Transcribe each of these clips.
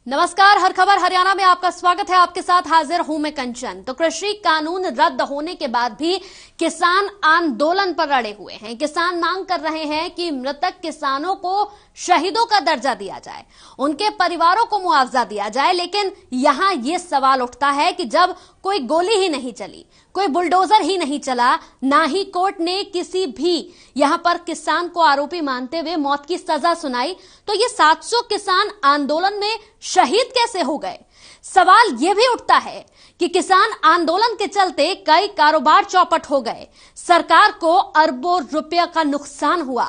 नमस्कार, हर खबर हरियाणा में आपका स्वागत है। आपके साथ हाजिर हूं मैं कंचन। तो कृषि कानून रद्द होने के बाद भी किसान आंदोलन पर अड़े हुए हैं। किसान मांग कर रहे हैं कि मृतक किसानों को शहीदों का दर्जा दिया जाए, उनके परिवारों को मुआवजा दिया जाए। लेकिन यहां यह सवाल उठता है कि जब कोई गोली ही नहीं चली, कोई बुलडोजर ही नहीं चला, ना ही कोर्ट ने किसी भी यहां पर किसान को आरोपी मानते हुए मौत की सजा सुनाई, तो ये 700 किसान आंदोलन में शहीद कैसे हो गए? सवाल यह भी उठता है कि किसान आंदोलन के चलते कई कारोबार चौपट हो गए, सरकार को अरबों रुपए का नुकसान हुआ,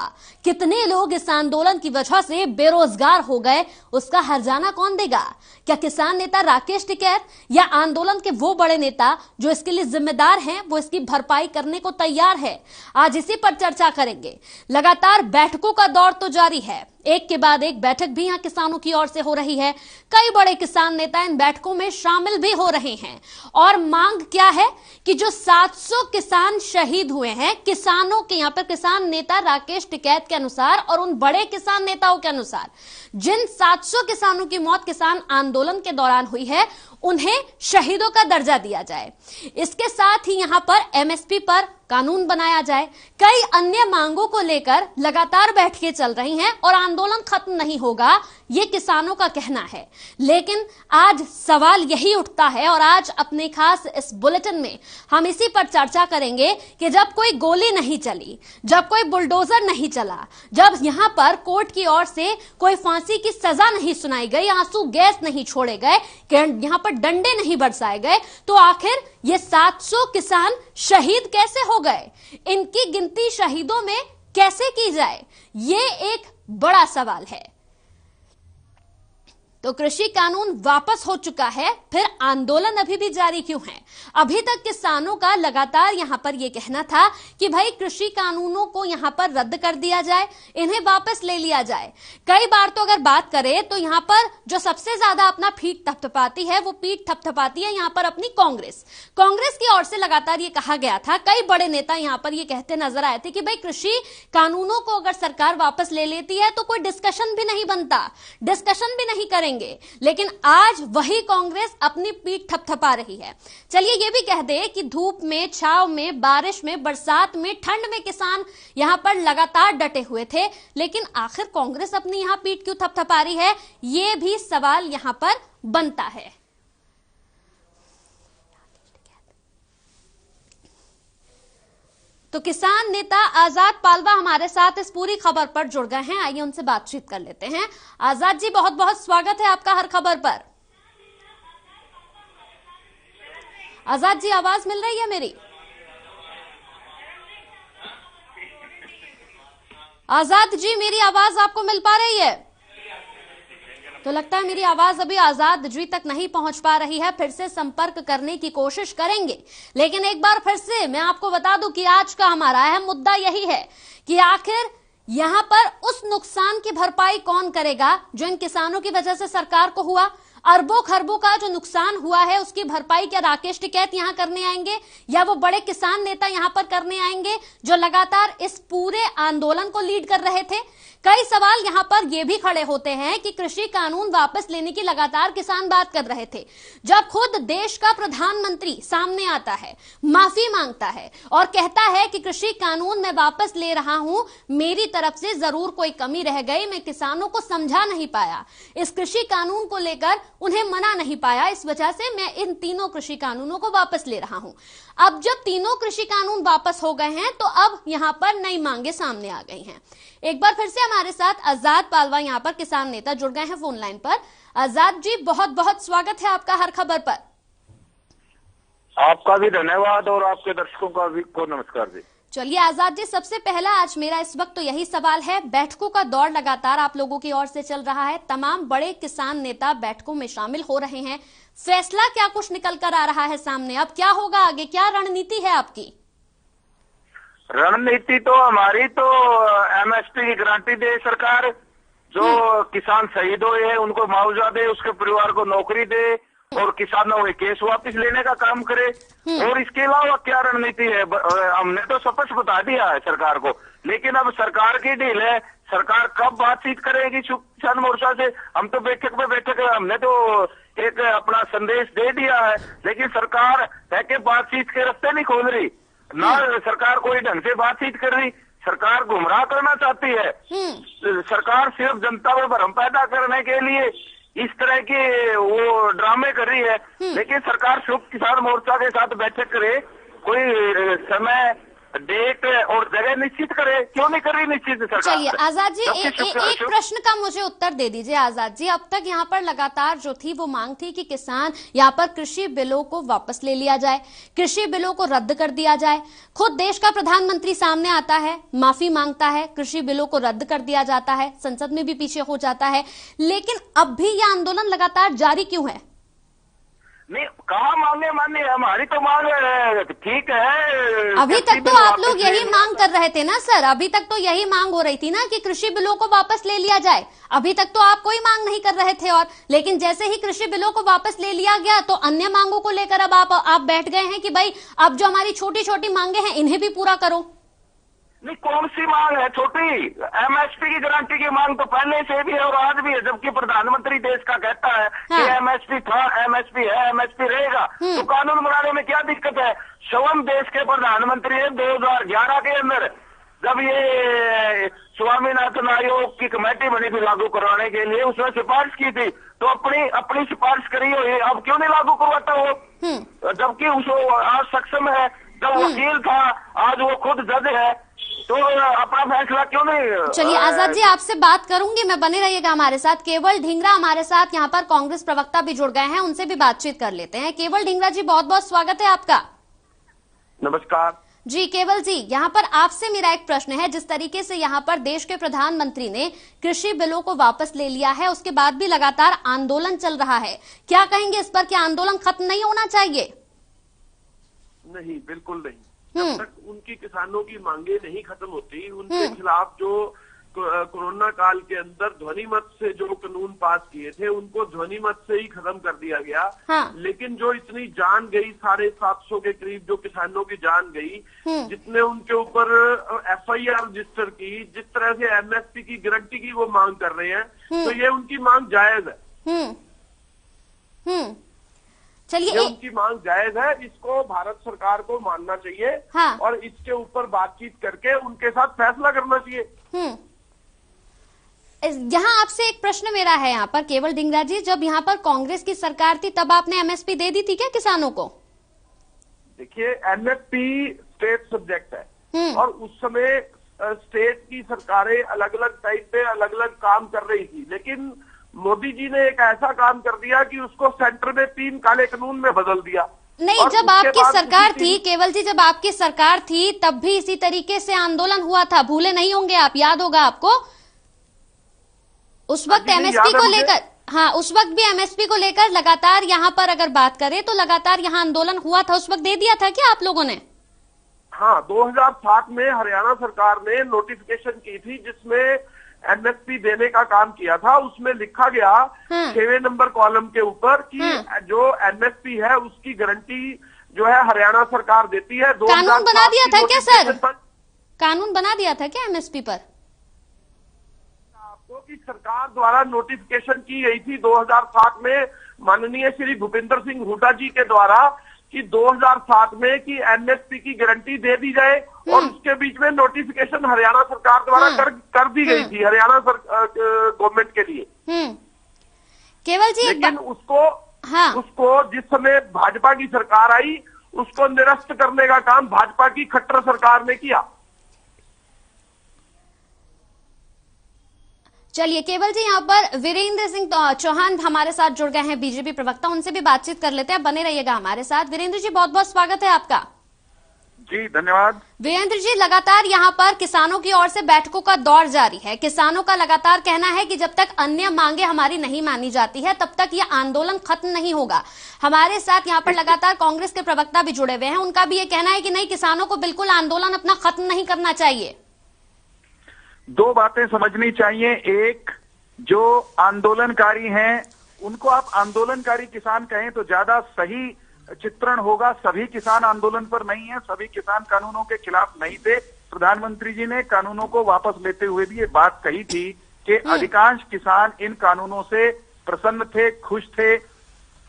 कितने लोग इस आंदोलन की वजह से बेरोजगार हो गए, उसका हर्जाना कौन देगा? क्या किसान नेता राकेश टिकैत या आंदोलन के वो बड़े नेता जो इसके लिए जिम्मेदार हैं, वो इसकी भरपाई करने को तैयार है? आज इसी पर चर्चा करेंगे। लगातार बैठकों का दौर तो जारी है, एक के बाद एक बैठक भी यहां किसानों की ओर से हो रही है। कई बड़े किसान नेता इन बैठकों में शामिल भी हो रहे हैं और मांग क्या है कि जो 700 किसान शहीद हुए हैं, किसानों के यहां पर किसान नेता राकेश टिकैत के अनुसार और उन बड़े किसान नेताओं के अनुसार जिन 700 किसानों की मौत किसान आंदोलन के दौरान हुई है, उन्हें शहीदों का दर्जा दिया जाए। इसके साथ ही यहां पर एमएसपी पर कानून बनाया जाए। कई अन्य मांगों को लेकर लगातार बैठकें चल रही हैं और आंदोलन खत्म नहीं होगा, ये किसानों का कहना है। लेकिन आज सवाल यही उठता है और आज अपने खास इस बुलेटिन में हम इसी पर चर्चा करेंगे कि जब कोई गोली नहीं चली, जब कोई बुलडोजर नहीं चला, जब यहां पर कोर्ट की ओर से कोई फांसी की सजा नहीं सुनाई गई, आंसू गैस नहीं छोड़े गए, यहां पर डंडे नहीं बरसाए गए, तो आखिर ये 700 किसान शहीद कैसे हो गए? इनकी गिनती शहीदों में कैसे की जाए? ये एक बड़ा सवाल है। तो कृषि कानून वापस हो चुका है, फिर आंदोलन अभी भी जारी क्यों है? अभी तक किसानों का लगातार यहां पर यह कहना था कि भाई कृषि कानूनों को यहां पर रद्द कर दिया जाए, इन्हें वापस ले लिया जाए। कई बार तो अगर बात करें तो यहां पर जो सबसे ज्यादा अपना पीठ थपथपाती है, वो पीठ थपथपाती है यहां पर अपनी कांग्रेस की ओर से लगातार ये कहा गया था। कई बड़े नेता यहां पर ये कहते नजर आए थे कि भाई कृषि कानूनों को अगर सरकार वापस ले लेती है तो कोई डिस्कशन भी नहीं बनता, डिस्कशन भी नहीं करेंगे। लेकिन आज वही कांग्रेस अपनी पीठ थपथपा रही है। चलिए ये भी कह दे कि धूप में, छांव में, बारिश में, बरसात में, ठंड में किसान यहां पर लगातार डटे हुए थे, लेकिन आखिर कांग्रेस अपनी यहां पीठ क्यों थपथपा रही है? ये भी सवाल यहां पर बनता है। तो किसान नेता आजाद पालवा हमारे साथ इस पूरी खबर पर जुड़ गए हैं, आइए उनसे बातचीत कर लेते हैं। आजाद जी, बहुत बहुत स्वागत है आपका हर खबर पर। आजाद जी, आवाज मिल रही है मेरी? आजाद जी, मेरी आवाज आपको मिल पा रही है? तो लगता है मेरी आवाज अभी आजाद जी तक नहीं पहुंच पा रही है। फिर से संपर्क करने की कोशिश करेंगे, लेकिन एक बार फिर से मैं आपको बता दूं कि आज का हमारा अहम मुद्दा यही है कि आखिर यहां पर उस नुकसान की भरपाई कौन करेगा जो इन किसानों की वजह से सरकार को हुआ। अरबों खरबों का जो नुकसान हुआ है, उसकी भरपाई क्या राकेश टिकैत यहां करने आएंगे या वो बड़े किसान नेता यहां पर करने आएंगे जो लगातार इस पूरे आंदोलन को लीड कर रहे थे? कई सवाल यहां पर यह भी खड़े होते हैं कि कृषि कानून वापस लेने की लगातार किसान बात कर रहे थे। जब खुद देश का प्रधानमंत्री सामने आता है, माफी मांगता है और कहता है कि कृषि कानून मैं वापस ले रहा हूं, मेरी तरफ से जरूर कोई कमी रह गई, मैं किसानों को समझा नहीं पाया, इस कृषि कानून को लेकर उन्हें मना नहीं पाया, इस वजह से मैं इन तीनों कृषि कानूनों को वापस ले रहा हूं। अब जब तीनों कृषि कानून वापस हो गए हैं, तो अब यहां पर नई मांगे सामने आ गई हैं। एक बार फिर से हमारे साथ आजाद पालवा यहां पर किसान नेता जुड़ गए हैं फोन लाइन पर। आजाद जी, बहुत बहुत स्वागत है आपका हर खबर पर। आपका भी धन्यवाद और आपके दर्शकों का भी को नमस्कार जी। चलिए आजाद जी, सबसे पहला आज मेरा इस वक्त तो यही सवाल है, बैठकों का दौर लगातार आप लोगों की ओर से चल रहा है, तमाम बड़े किसान नेता बैठकों में शामिल हो रहे हैं, फैसला क्या कुछ निकल कर आ रहा है सामने? अब क्या होगा आगे, क्या रणनीति है आपकी? रणनीति तो हमारी तो एमएसपी की गारंटी दे सरकार, जो किसान शहीद हुए हैं उनको मुआवजा दे, उसके परिवार को नौकरी दे और किसानों के केस वापस लेने का काम करे। और इसके अलावा क्या रणनीति है? हमने तो स्पष्ट बता दिया है सरकार को, लेकिन अब सरकार की ढील है, सरकार कब बातचीत करेगी किसान मोर्चा से? हम तो बैठक में बैठक, हमने तो एक अपना संदेश दे दिया है, लेकिन सरकार है कि बातचीत के रास्ते नहीं खोल रही, ना सरकार कोई ढंग से बातचीत कर रही। सरकार गुमराह करना चाहती है। सरकार सिर्फ जनता में भ्रम पैदा करने के लिए इस तरह के वो ड्रामे कर रही है, लेकिन सरकार संयुक्त किसान मोर्चा के साथ बैठक करे, कोई समय, डेट और जगह निश्चित करे, क्यों नहीं कर रही निश्चित सरकार? चलिए आजाद जी, एक प्रश्न का मुझे उत्तर दे दीजिए आजाद जी। अब तक यहाँ पर लगातार जो थी वो मांग थी कि किसान यहाँ पर कृषि बिलों को वापस ले लिया जाए, कृषि बिलों को रद्द कर दिया जाए। खुद देश का प्रधानमंत्री सामने आता है, माफी मांगता है, कृषि बिलों को रद्द कर दिया जाता है, संसद में भी पीछे हो जाता है, लेकिन अब भी यह आंदोलन लगातार जारी क्यों है? नहीं, कहाँ मांगे हमारी तो मांग ठीक है। अभी तक तो आप लोग यही मांग कर रहे थे ना सर, अभी तक तो यही मांग हो रही थी ना कि कृषि बिलों को वापस ले लिया जाए। अभी तक तो आप कोई मांग नहीं कर रहे थे, और लेकिन जैसे ही कृषि बिलों को वापस ले लिया गया तो अन्य मांगों को लेकर अब आप बैठ गए हैं कि भाई अब जो हमारी छोटी छोटी मांगे हैं इन्हें भी पूरा करो। नहीं, कौन सी मांग है छोटी? एमएसपी की गारंटी की मांग तो पहले से भी है और आज भी है, जबकि प्रधानमंत्री देश का कहता है कि एमएसपी था, एमएसपी है, एमएसपी रहेगा। तो कानून बनाने में क्या दिक्कत है? स्वयं देश के प्रधानमंत्री ने 2011 के अंदर जब ये स्वामीनाथन आयोग की कमेटी बनी थी लागू करवाने के लिए, उसने सिफारिश की थी, तो अपनी सिफारिश करी हुई, अब क्यों नहीं लागू करवाता वो? जबकि उसको आज सक्षम है, जब वकील था आज वो खुद जज है, तो अपना फैसला क्यों नहीं? चलिए आजाद जी, आपसे बात करूंगी मैं, बने रहिएगा हमारे साथ। केवल ढींगरा हमारे साथ यहाँ पर कांग्रेस प्रवक्ता भी जुड़ गए हैं, उनसे भी बातचीत कर लेते हैं। केवल ढींगरा जी, बहुत बहुत स्वागत है आपका। नमस्कार जी केवल जी, यहाँ पर आपसे मेरा एक प्रश्न है। जिस तरीके से यहाँ पर देश के प्रधानमंत्री ने कृषि बिलों को वापस ले लिया है, उसके बाद भी लगातार आंदोलन चल रहा है, क्या कहेंगे इस पर? क्या आंदोलन खत्म नहीं होना चाहिए? नहीं, बिल्कुल नहीं। जब तक उनकी किसानों की मांगे नहीं खत्म होती, उनके खिलाफ जो कोरोना काल के अंदर ध्वनि मत से जो कानून पास किए थे उनको ध्वनि मत से ही खत्म कर दिया गया। लेकिन जो इतनी जान गई, 750 के करीब जो किसानों की जान गई, जितने उनके ऊपर एफआईआर रजिस्टर की, जिस तरह से एमएसपी की गारंटी की वो मांग कर रहे हैं, तो ये उनकी मांग जायज है। चलिए, उनकी मांग जायज है, इसको भारत सरकार को मानना चाहिए। और इसके ऊपर बातचीत करके उनके साथ फैसला करना चाहिए। यहाँ आपसे एक प्रश्न मेरा है यहाँ पर केवल ढींगरा जी, जब यहाँ पर कांग्रेस की सरकार थी तब आपने एमएसपी दे दी थी क्या किसानों को? देखिए, एमएसपी स्टेट सब्जेक्ट है और उस समय स्टेट की सरकारें अलग अलग टाइप पे अलग अलग काम कर रही थी, लेकिन मोदी जी ने एक ऐसा काम कर दिया कि उसको सेंटर में 3 काले कानून में बदल दिया। नहीं, जब आपकी सरकार थी केवल जी, जब आपकी सरकार थी तब भी इसी तरीके से आंदोलन हुआ था, भूले नहीं होंगे आप, याद होगा आपको? उस वक्त एमएसपी को लेकर, हाँ, उस वक्त भी एमएसपी को लेकर लगातार यहाँ पर अगर बात करें तो लगातार यहाँ आंदोलन हुआ था। उस वक्त दे दिया था क्या आप लोगों ने? हाँ, 2007 में हरियाणा सरकार ने नोटिफिकेशन की थी जिसमें एमएसपी देने का काम किया था। उसमें लिखा गया 6वें नंबर कॉलम के ऊपर कि जो एमएसपी है उसकी गारंटी जो है हरियाणा सरकार देती है। कानून बना दिया था क्या सर? कानून बना दिया था क्या एमएसपी पर? आपको की सरकार द्वारा नोटिफिकेशन की गई थी 2007 में माननीय श्री भूपेंद्र सिंह हुड्डा जी के द्वारा कि 2007 में कि एमएसपी की गारंटी दे दी जाए, और उसके बीच में नोटिफिकेशन हरियाणा सरकार द्वारा कर दी गई थी हरियाणा गवर्नमेंट के लिए। केवल जी, लेकिन उसको जिस समय भाजपा की सरकार आई उसको निरस्त करने का काम भाजपा की खट्टर सरकार ने किया। चलिए केवल जी, यहाँ पर वीरेंद्र सिंह चौहान हमारे साथ जुड़ गए हैं, बीजेपी प्रवक्ता, उनसे भी बातचीत कर लेते हैं, बने रहिएगा हमारे साथ। वीरेंद्र जी, बहुत बहुत स्वागत है आपका। जी धन्यवाद। वीरेंद्र जी, लगातार यहाँ पर किसानों की ओर से बैठकों का दौर जारी है। किसानों का लगातार कहना है कि जब तक अन्य मांगे हमारी नहीं मानी जाती है तब तक ये आंदोलन खत्म नहीं होगा। हमारे साथ यहाँ पर लगातार कांग्रेस के प्रवक्ता भी जुड़े हुए हैं, उनका भी ये कहना है कि नहीं, किसानों को बिल्कुल आंदोलन अपना खत्म नहीं करना चाहिए। 2 बातें समझनी चाहिए। एक, जो आंदोलनकारी हैं उनको आप आंदोलनकारी किसान कहें तो ज्यादा सही चित्रण होगा। सभी किसान आंदोलन पर नहीं है, सभी किसान कानूनों के खिलाफ नहीं थे, प्रधानमंत्री जी ने कानूनों को वापस लेते हुए भी ये बात कही थी कि अधिकांश किसान इन कानूनों से प्रसन्न थे, खुश थे।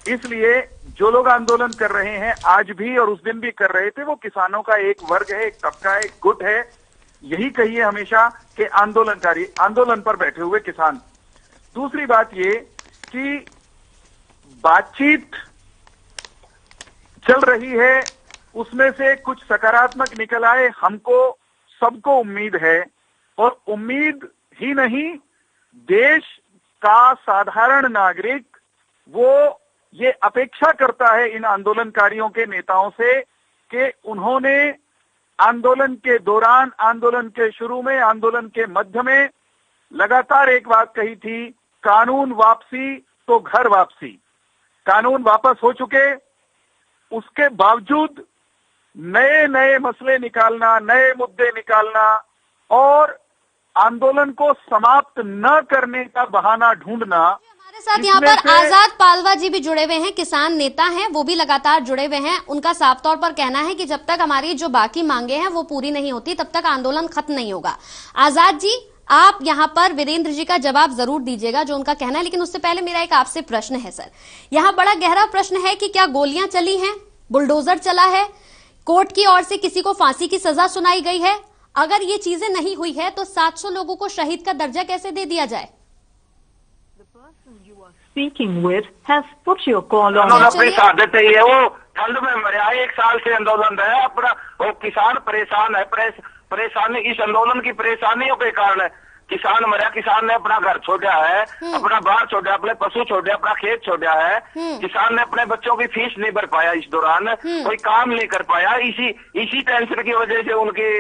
इसलिए जो लोग आंदोलन कर रहे हैं आज भी और उस दिन भी कर रहे थे, वो किसानों का एक वर्ग है, एक तबका है, एक गुट है। यही कहिए हमेशा कि आंदोलनकारी, आंदोलन पर बैठे हुए किसान। दूसरी बात ये कि बातचीत चल रही है, उसमें से कुछ सकारात्मक निकल आए, हमको सबको उम्मीद है। और उम्मीद ही नहीं, देश का साधारण नागरिक वो ये अपेक्षा करता है इन आंदोलनकारियों के नेताओं से कि उन्होंने आंदोलन के दौरान, आंदोलन के शुरू में, आंदोलन के मध्य में लगातार एक बात कही थी, कानून वापसी तो घर वापसी। कानून वापस हो चुके, उसके बावजूद नए नए मसले निकालना, नए मुद्दे निकालना और आंदोलन को समाप्त न करने का बहाना ढूंढना। हमारे साथ यहाँ पर आजाद पालवा जी भी जुड़े हुए हैं, किसान नेता हैं, वो भी लगातार जुड़े हुए हैं। उनका साफ तौर पर कहना है कि जब तक हमारी जो बाकी मांगे हैं वो पूरी नहीं होती तब तक आंदोलन खत्म नहीं होगा। आजाद जी, आप यहाँ पर वीरेंद्र जी का जवाब जरूर दीजिएगा जो उनका कहना है, लेकिन उससे पहले मेरा एक आपसे प्रश्न है सर। यहाँ बड़ा गहरा प्रश्न है कि क्या गोलियां चली हैं, बुलडोजर चला है, कोर्ट की ओर से किसी को फांसी की सजा सुनाई गई है? अगर ये चीजें नहीं हुई है तो 700 लोगों को शहीद का दर्जा कैसे दे दिया जाए? Speaking with has put your call on. अपनी साधत है ये, वो ठंड में मरा, 1 साल से आंदोलन है अपना, वो किसान परेशान है, परेशानी इस आंदोलन की परेशानियों के कारण है। किसान मरा, किसान ने अपना घर छोड़ा है, अपना बाहर छोड़ा, अपने पशु छोड़े, अपना खेत छोड़ा है। किसान ने अपने बच्चों की फीस नहीं भर पाया, इस दौरान कोई काम नहीं कर पाया, इसी टेंशन की वजह से उनकी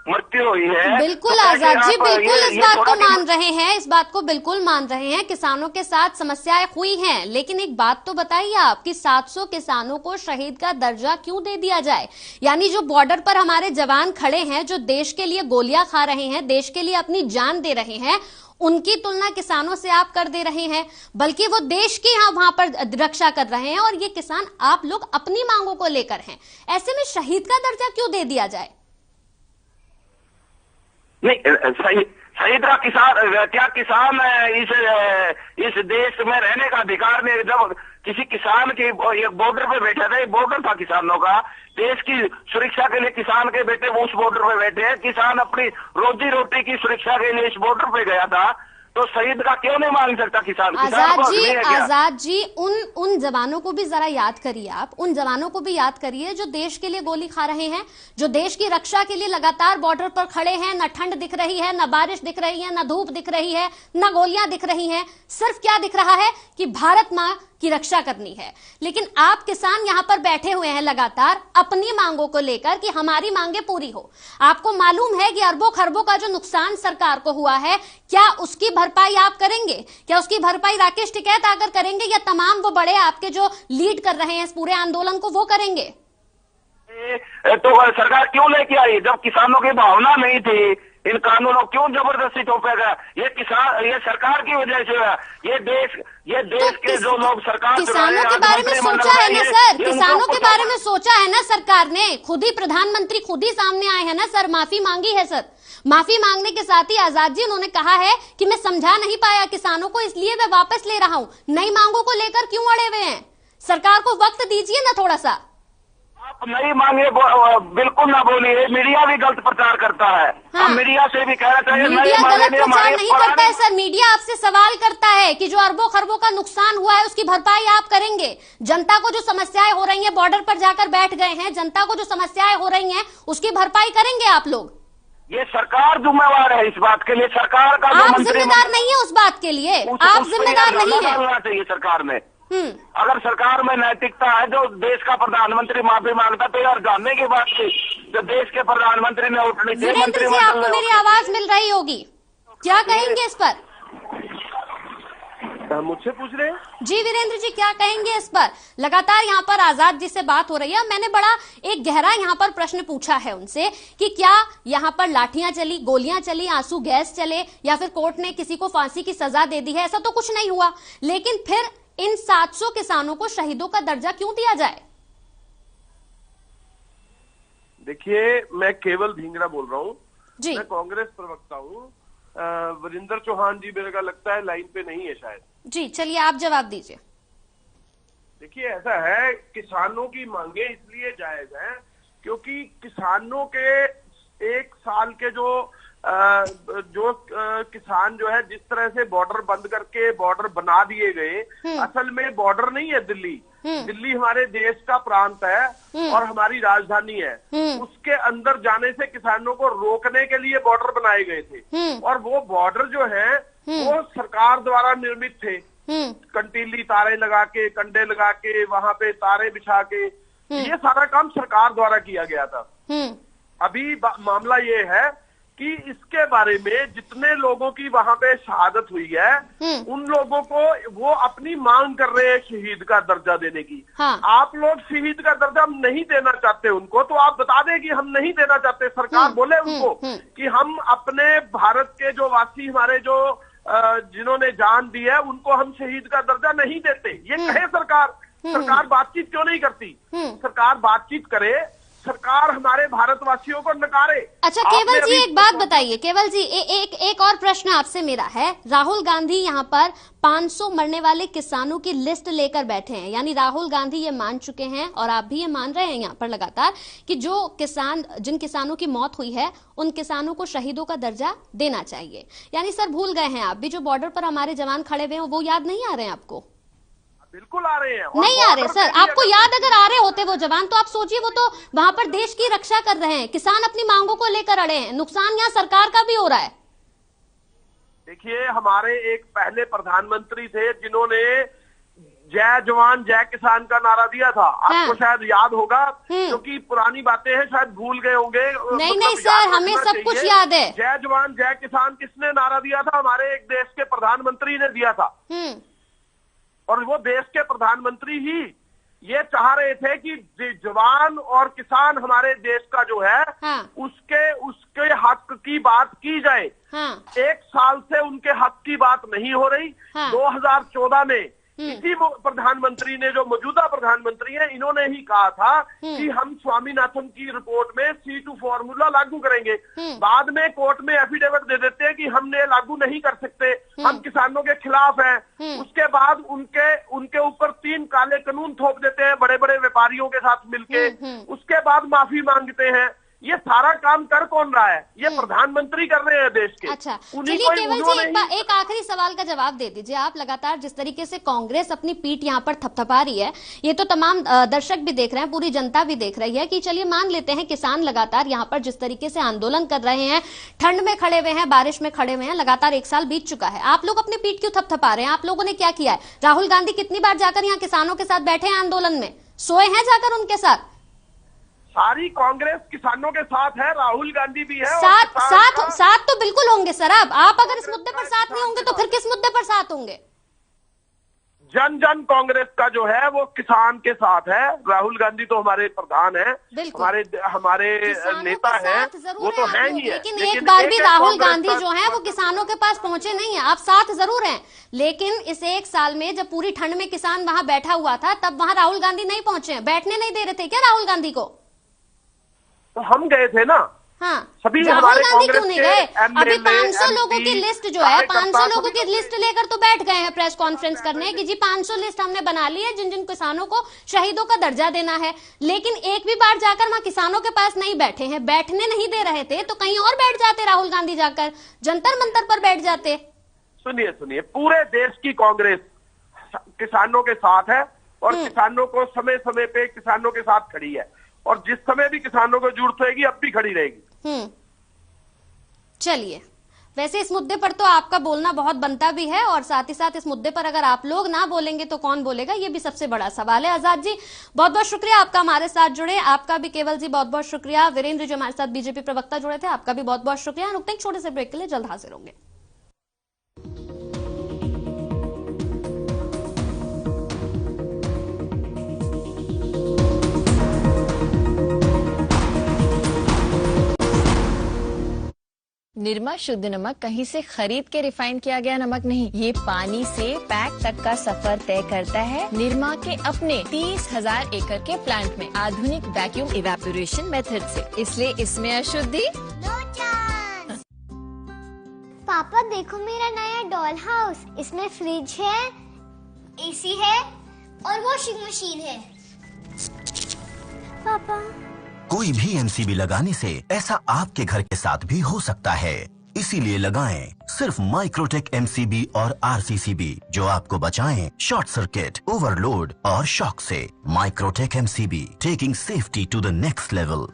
मृत्यु हुई है। बिल्कुल आजाद जी, बिल्कुल इस बात को मान रहे हैं, इस बात को बिल्कुल मान रहे हैं, किसानों के साथ समस्याएं हुई हैं। लेकिन एक बात तो बताइए आप कि 700 किसानों को शहीद का दर्जा क्यों दे दिया जाए? यानी जो बॉर्डर पर हमारे जवान खड़े हैं, जो देश के लिए गोलियां खा रहे हैं, देश के लिए अपनी जान दे रहे हैं, उनकी तुलना किसानों से आप कर दे रहे हैं, बल्कि वो देश की यहाँ वहां पर रक्षा कर रहे हैं और ये किसान आप लोग अपनी मांगों को लेकर हैं। ऐसे में शहीद का दर्जा क्यों दे दिया जाए? नहीं, शहीद का किसान क्या, किसान इस देश में रहने का अधिकार नहीं। जब किसी किसान के एक बॉर्डर पे बैठा था, एक बॉर्डर था किसानों का, देश की सुरक्षा के लिए किसान के बेटे वो उस बॉर्डर पे बैठे हैं। किसान अपनी रोजी रोटी की सुरक्षा के लिए इस बॉर्डर पे गया था, तो शहीद का क्यों नहीं मांग सकता किसान? आजाद जी, उन जवानों को भी जरा याद करिए आप, उन जवानों को भी याद करिए जो देश के लिए गोली खा रहे हैं, जो देश की रक्षा के लिए लगातार बॉर्डर पर खड़े हैं। न ठंड दिख रही है, न बारिश दिख रही है, न धूप दिख रही है, न गोलियां दिख रही हैं, सिर्फ क्या दिख रहा है कि भारत मां की रक्षा करनी है। लेकिन आप किसान यहां पर बैठे हुए हैं लगातार अपनी मांगों को लेकर कि हमारी मांगे पूरी हो। आपको मालूम है कि अरबों खरबों का जो नुकसान सरकार को हुआ है, क्या उसकी भरपाई आप करेंगे? क्या उसकी भरपाई राकेश टिकैत आकर करेंगे या तमाम वो बड़े आपके जो लीड कर रहे हैं इस पूरे आंदोलन को वो करेंगे? तो सरकार क्यों लेके आई जब किसानों की भावना नहीं थी? इन कानूनों क्यों जबरदस्ती थोपेगा? ये किसान, ये सरकार की वजह से है। ये देश के जो लोग सरकार, किसानों के बारे में सोचा है ना सर, किसानों के बारे में सोचा है ना सरकार ने, खुद ही प्रधानमंत्री खुद ही सामने आए हैं ना सर, माफी मांगी है सर। माफी मांगने के साथ ही आजाद जी उन्होंने कहा है कि मैं समझा नहीं पाया किसानों को, इसलिए मैं वापस ले रहा हूं। नई मांगों को लेकर क्यों अड़े हुए हैं? सरकार को वक्त दीजिए ना थोड़ा सा। आप नहीं मांगे, बिल्कुल ना बोलिए। मीडिया भी गलत प्रचार करता है। हाँ। मीडिया से भी कहना चाहिए, मीडिया गलत प्रचार नहीं करता है सर। मीडिया आपसे सवाल करता है कि जो अरबों खरबों का नुकसान हुआ है उसकी भरपाई आप करेंगे? जनता को जो समस्याएं हो रही हैं, बॉर्डर पर जाकर बैठ गए हैं, जनता को जो समस्याएं हो रही हैं उसकी भरपाई करेंगे आप लोग? ये सरकार जिम्मेवार है इस बात के लिए। सरकार का आप जिम्मेदार नहीं है उस बात के लिए, आप जिम्मेदार नहीं है। चाहिए सरकार में, अगर सरकार में नैतिकता है, जो देश का प्रधानमंत्री माफी मांगता, तो यार जानने की बात थी जो देश के प्रधानमंत्री ने उठनी चाहिए। आपको मेरी आवाज मिल रही होगी, क्या कहेंगे इस पर? मुझसे पूछ रहे हैं? जी वीरेंद्र जी, क्या कहेंगे इस पर? लगातार यहाँ पर आजाद जी से बात हो रही है। मैंने बड़ा एक गहरा यहाँ पर प्रश्न पूछा है उनसे कि क्या यहाँ पर लाठियां चली, गोलियां चली, आंसू गैस चले, या फिर कोर्ट ने किसी को फांसी की सजा दे दी है? ऐसा तो कुछ नहीं हुआ, लेकिन फिर इन 700 किसानों को शहीदों का दर्जा क्यों दिया जाए? देखिए, मैं केवल ढींगरा बोल रहा हूं। मैं कांग्रेस प्रवक्ता हूँ। वरिंदर चौहान जी मेरे को लगता है लाइन पे नहीं है शायद। जी चलिए आप जवाब दीजिए। देखिए ऐसा है, किसानों की मांगे इसलिए जायज है क्योंकि किसानों के एक साल के जो किसान जो है जिस तरह से बॉर्डर बंद करके बॉर्डर बना दिए गए, असल में बॉर्डर नहीं है दिल्ली। दिल्ली हमारे देश का प्रांत है और हमारी राजधानी है। उसके अंदर जाने से किसानों को रोकने के लिए बॉर्डर बनाए गए थे और वो बॉर्डर जो है वो सरकार द्वारा निर्मित थे। कंटीली तारे लगा के, कंडे लगा के, वहां पे तारे बिछा के, ये सारा काम सरकार द्वारा किया गया था। अभी मामला ये है कि इसके बारे में जितने लोगों की वहां पे शहादत हुई है, उन लोगों को वो अपनी मांग कर रहे हैं शहीद का दर्जा देने की। हाँ। आप लोग शहीद का दर्जा नहीं देना चाहते उनको, तो आप बता दें कि हम नहीं देना चाहते। सरकार बोले उनको कि हम अपने भारत के जो वासी, हमारे जो जिन्होंने जान दी है, उनको हम शहीद का दर्जा नहीं देते। ये कहे सरकार। सरकार बातचीत क्यों नहीं करती? सरकार बातचीत करे, सरकार हमारे भारतवासियों को नकारे। अच्छा केवल जी एक बात बताइए, केवल जी एक और प्रश्न आपसे मेरा है। राहुल गांधी यहाँ पर 500 मरने वाले किसानों की लिस्ट लेकर बैठे हैं, यानी राहुल गांधी ये मान चुके हैं और आप भी ये मान रहे हैं यहाँ पर लगातार कि जो किसान, जिन किसानों की मौत हुई है उन किसानों को शहीदों का दर्जा देना चाहिए। यानी सर भूल गए हैं आप भी, जो बॉर्डर पर हमारे जवान खड़े हुए हैं वो याद नहीं आ रहे हैं आपको? बिल्कुल आ रहे हैं। नहीं आ रहे सर, आपको याद अगर आ रहे होते वो जवान, तो आप सोचिए वो तो वहां पर देश की रक्षा कर रहे हैं। किसान अपनी मांगों को लेकर अड़े हैं, नुकसान यहाँ सरकार का भी हो रहा है। देखिए हमारे एक पहले प्रधानमंत्री थे जिन्होंने जय जवान जय किसान का नारा दिया था। आपको शायद याद होगा, क्योंकि पुरानी बातें हैं, शायद भूल गए होंगे। नहीं सर, हमें सब कुछ याद है। जय जवान जय किसान किसने नारा दिया था? हमारे एक देश के प्रधानमंत्री ने दिया था। और वो देश के प्रधानमंत्री ही ये चाह रहे थे कि जवान और किसान हमारे देश का जो है, उसके हक की बात की जाए। एक साल से उनके हक की बात नहीं हो रही। 2014 में इसी प्रधानमंत्री ने, जो मौजूदा प्रधानमंत्री हैं, इन्होंने ही कहा था कि हम स्वामीनाथन की रिपोर्ट में C2 फॉर्मूला लागू करेंगे। बाद में कोर्ट में एफिडेविट दे देते हैं कि हमने लागू नहीं कर सकते, हम किसानों के खिलाफ हैं। उसके बाद उनके ऊपर 3 काले कानून थोप देते हैं बड़े बड़े व्यापारियों के साथ मिलके। उसके बाद माफी मांगते हैं। ये सारा काम कर कौन रहा है? ये प्रधानमंत्री कर रहे हैं देश के। अच्छा चलिए केवल जी एक आखिरी सवाल का जवाब दे दीजिए आप। लगातार जिस तरीके से कांग्रेस अपनी पीठ यहाँ पर थपथपा रही है, ये तो तमाम दर्शक भी देख रहे हैं, पूरी जनता भी देख रही है कि चलिए मान लेते हैं किसान लगातार यहाँ पर जिस तरीके से आंदोलन कर रहे हैं, ठंड में खड़े हुए हैं, बारिश में खड़े हुए हैं, लगातार 1 साल बीत चुका है, आप लोग अपनी पीठ क्यों थपथपा रहे हैं? आप लोगों ने क्या किया है? राहुल गांधी कितनी बार जाकर यहाँ किसानों के साथ बैठे हैं, आंदोलन में सोए हैं जाकर उनके साथ? सारी कांग्रेस किसानों के साथ है, राहुल गांधी भी है। साथ तो बिल्कुल होंगे सर। आप अगर इस मुद्दे पर साथ नहीं होंगे तो फिर किस मुद्दे पर साथ होंगे? जन जन कांग्रेस का जो है वो किसान के साथ है। राहुल गांधी तो हमारे प्रधान है, हमारे नेता है, वो तो है ही है। लेकिन एक बार भी राहुल गांधी जो है वो किसानों के पास पहुंचे नहीं है। आप साथ जरूर हैं, लेकिन इस 1 साल में जब पूरी ठंड में किसान वहां बैठा हुआ था, तब वहां राहुल गांधी नहीं पहुंचे। बैठने नहीं दे रहे थे क्या राहुल गांधी को? तो हम गए थे ना। हाँ, सभी राहुल गांधी क्यों नहीं गए? अभी 500 लोगों की लिस्ट जो है, 500 लोगों की लिस्ट लेकर तो बैठ गए हैं प्रेस कॉन्फ्रेंस करने कि जी 500 लिस्ट हमने बना ली है जिन जिन किसानों को शहीदों का दर्जा देना है। लेकिन एक भी बार जाकर वहां किसानों के पास नहीं बैठे हैं। बैठने नहीं दे रहे थे तो कहीं और बैठ जाते राहुल गांधी, जाकर जंतर मंतर पर बैठ जाते। सुनिए, पूरे देश की कांग्रेस किसानों के साथ है और किसानों को समय समय पे किसानों के साथ खड़ी है, और जिस समय भी किसानों को जरूरत होगी अब भी खड़ी रहेगी। चलिए, वैसे इस मुद्दे पर तो आपका बोलना बहुत बनता भी है, और साथ ही साथ इस मुद्दे पर अगर आप लोग ना बोलेंगे तो कौन बोलेगा, ये भी सबसे बड़ा सवाल है। आजाद जी बहुत बहुत शुक्रिया आपका हमारे साथ जुड़े। आपका भी केवल जी बहुत बहुत शुक्रिया। वीरेंद्र जो हमारे साथ बीजेपी प्रवक्ता जुड़े थे, आपका भी बहुत बहुत शुक्रिया। रुकते हैं छोटे से ब्रेक के लिए, जल्द हाजिर होंगे। निरमा शुद्ध नमक कहीं से खरीद के रिफाइन किया गया नमक नहीं, ये पानी से पैक तक का सफर तय करता है निरमा के अपने 30,000 एकड़ के प्लांट में आधुनिक वैक्यूम इवेपोरेशन मेथड से। इसलिए इसमें अशुद्धि नो चांस। पापा देखो मेरा नया डॉल हाउस, इसमें फ्रिज है, एसी है और वॉशिंग मशीन है। पापा, कोई भी एमसीबी लगाने से ऐसा आपके घर के साथ भी हो सकता है, इसीलिए लगाएं सिर्फ माइक्रोटेक एमसीबी और आरसीसीबी, जो आपको बचाएं शॉर्ट सर्किट, ओवरलोड और शॉक से। Microtek MCB, taking safety to the next level.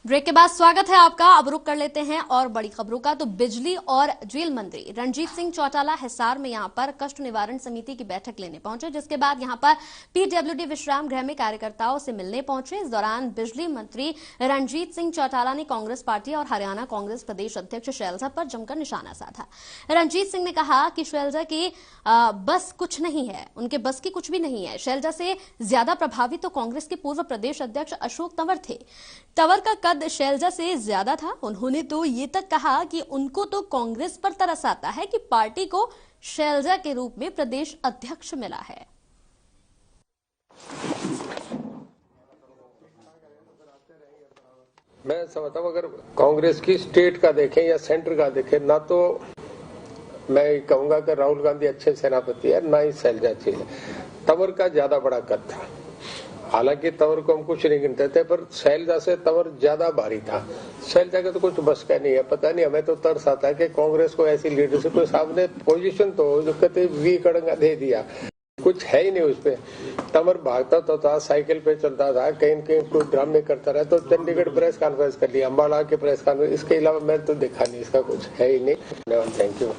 Break के बाद स्वागत है आपका। अब रुक कर लेते हैं और बड़ी खबरों का। तो बिजली और जेल मंत्री रणजीत सिंह चौटाला हिसार में यहां पर कष्ट निवारण समिति की बैठक लेने पहुंचे, जिसके बाद यहां पर पीडब्ल्यूडी विश्राम गृह में कार्यकर्ताओं से मिलने पहुंचे। इस दौरान बिजली मंत्री रणजीत सिंह चौटाला ने कांग्रेस पार्टी और हरियाणा कांग्रेस प्रदेश अध्यक्ष शैलजा पर जमकर निशाना साधा। रणजीत सिंह ने कहा कि शैलजा की बस कुछ नहीं है, उनके बस की कुछ भी नहीं है। शैलजा से ज्यादा प्रभावित तो कांग्रेस के पूर्व प्रदेश अध्यक्ष अशोक तंवर थे। तंवर का कद शैलजा से ज्यादा था। उन्होंने तो ये तक कहा कि उनको तो कांग्रेस पर तरस आता है कि पार्टी को शैलजा के रूप में प्रदेश अध्यक्ष मिला है। मैं समझता हूं अगर कांग्रेस की स्टेट का देखें या सेंटर का देखें, ना तो मैं कहूंगा कि राहुल गांधी अच्छे सेनापति है, ना ही शैलजा अच्छी है। तंवर का ज्यादा बड़ा कद था, हालांकि तंवर को हम कुछ नहीं गिनते थे, पर शैलजा से तंवर ज्यादा भारी था। शैलजा का तो कुछ बस का नहीं है। पता नहीं, हमें तो तरस आता है कि कांग्रेस को ऐसी लीडरशिप को सामने पोजीशन तो जो कहते वी कड़ंगा दे दिया, कुछ है ही नहीं उसपे। तंवर भागता तो था, साइकिल पे चलता था, कहीं कहीं कोई ड्रामे करता रहा, तो चंडीगढ़ प्रेस कॉन्फ्रेंस कर लिया, अम्बाला के प्रेस कॉन्फ्रेंस, इसके अलावा मैं तो देखा नहीं, इसका कुछ है ही नहीं। धन्यवाद, थैंक यू।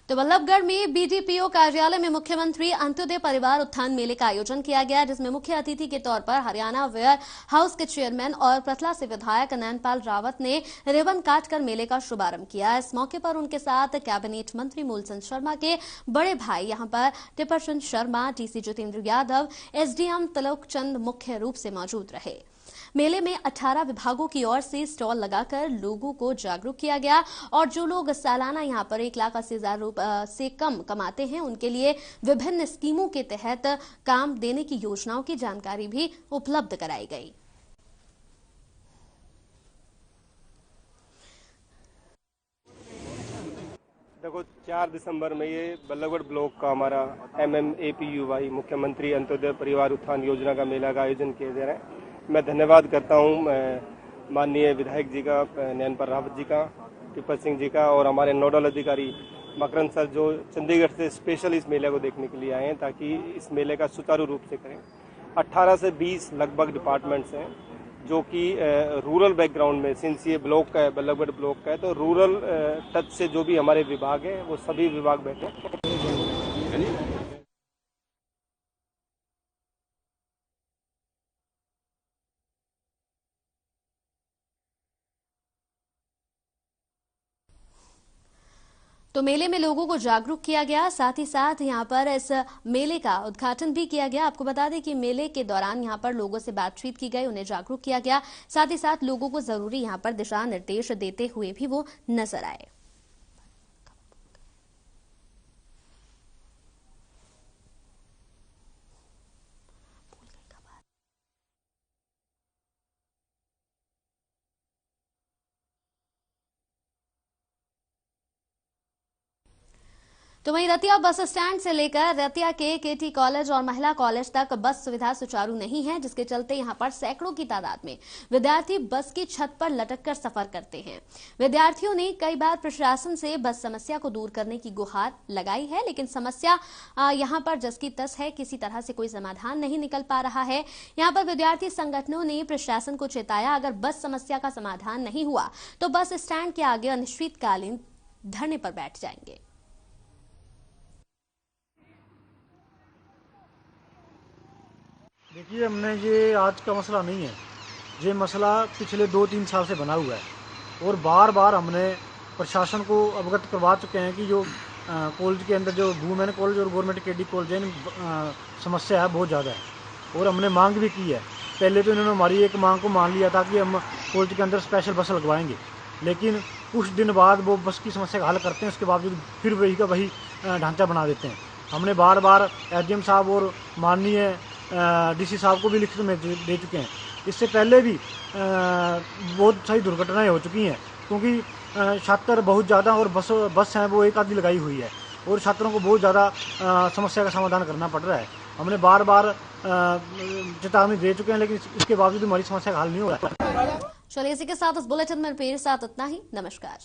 तो बल्लभगढ़ में बीडीपीओ कार्यालय में मुख्यमंत्री अंत्योदय परिवार उत्थान मेले का आयोजन किया गया, जिसमें मुख्य अतिथि के तौर पर हरियाणा वेयर हाउस के चेयरमैन और प्रथला से विधायक नैनपाल रावत ने रिबन काटकर मेले का शुभारंभ किया। इस मौके पर उनके साथ कैबिनेट मंत्री मूलचंद शर्मा के बड़े भाई यहां पर टिप्परचंद शर्मा, डीसी जितेंद्र यादव, एसडीएम तिलक चंद मुख्य रूप से मौजूद रहे। मेले में 18 विभागों की ओर से स्टॉल लगाकर लोगों को जागरूक किया गया और जो लोग सालाना यहां पर 1,80,000 से कम कमाते हैं, उनके लिए विभिन्न स्कीमों के तहत काम देने की योजनाओं की जानकारी भी उपलब्ध कराई गई। देखो, 4 दिसंबर में ये बल्लभगढ़ ब्लॉक का हमारा MMAPUY मुख्यमंत्री अंत्योदय परिवार उत्थान योजना का मेला का आयोजन किया जा रहा है। मैं धन्यवाद करता हूँ माननीय विधायक जी का, नैनपाल रावत जी का, टिप्पर सिंह जी का और हमारे नोडल अधिकारी मकरंद सर, जो चंडीगढ़ से स्पेशल इस मेले को देखने के लिए आए हैं ताकि इस मेले का सुचारू रूप से करें। 18 से 20 लगभग डिपार्टमेंट्स हैं जो कि रूरल बैकग्राउंड में, सिंस ये ब्लॉक का है, बल्लभगढ़ ब्लॉक का है, तो रूरल टच से जो भी हमारे विभाग हैं वो सभी विभाग बैठे हैं। तो मेले में लोगों को जागरूक किया गया, साथ ही साथ यहां पर इस मेले का उद्घाटन भी किया गया। आपको बता दें कि मेले के दौरान यहां पर लोगों से बातचीत की गई, उन्हें जागरूक किया गया, साथ ही साथ लोगों को जरूरी यहां पर दिशा निर्देश देते हुए भी वो नजर आए। तो वहीं रतिया बस स्टैंड से लेकर रतिया के केटी कॉलेज और महिला कॉलेज तक बस सुविधा सुचारू नहीं है, जिसके चलते यहां पर सैकड़ों की तादाद में विद्यार्थी बस की छत पर लटककर सफर करते हैं। विद्यार्थियों ने कई बार प्रशासन से बस समस्या को दूर करने की गुहार लगाई है, लेकिन समस्या यहां पर जस की तस है, किसी तरह से कोई समाधान नहीं निकल पा रहा है। यहां पर विद्यार्थी संगठनों ने प्रशासन को चेताया, अगर बस समस्या का समाधान नहीं हुआ तो बस स्टैंड के आगे अनिश्चितकालीन धरने पर बैठ जाएंगे। देखिए, हमने ये आज का मसला नहीं है, ये मसला पिछले 2-3 साल से बना हुआ है और बार बार हमने प्रशासन को अवगत करवा चुके हैं कि जो कॉलेज के अंदर जो वुमेन कॉलेज और गवर्नमेंट केडी कॉलेज है, समस्या है बहुत ज़्यादा है और हमने मांग भी की है। पहले तो इन्होंने हमारी एक मांग को मान लिया था कि हम कॉलेज के अंदर स्पेशल बस लगवाएंगे, लेकिन कुछ दिन बाद वो बस की समस्या का हल करते हैं, उसके बावजूद फिर वही का वही ढांचा बना देते हैं। हमने बार बार एसडीएम साहब और माननीय डीसी साहब को भी लिखित में दे चुके हैं। इससे पहले भी बहुत सारी दुर्घटनाएं हो चुकी हैं, क्योंकि छात्र बहुत ज़्यादा और बस हैं वो एक आधी लगाई हुई है और छात्रों को बहुत ज़्यादा समस्या का समाधान करना पड़ रहा है। हमने बार बार चेतावनी दे चुके हैं, लेकिन इसके बावजूद हमारी समस्या का हल नहीं हो रहा है। चलिए, इसी के साथ इस बुलेटिन में फिर साथ इतना ही। नमस्कार।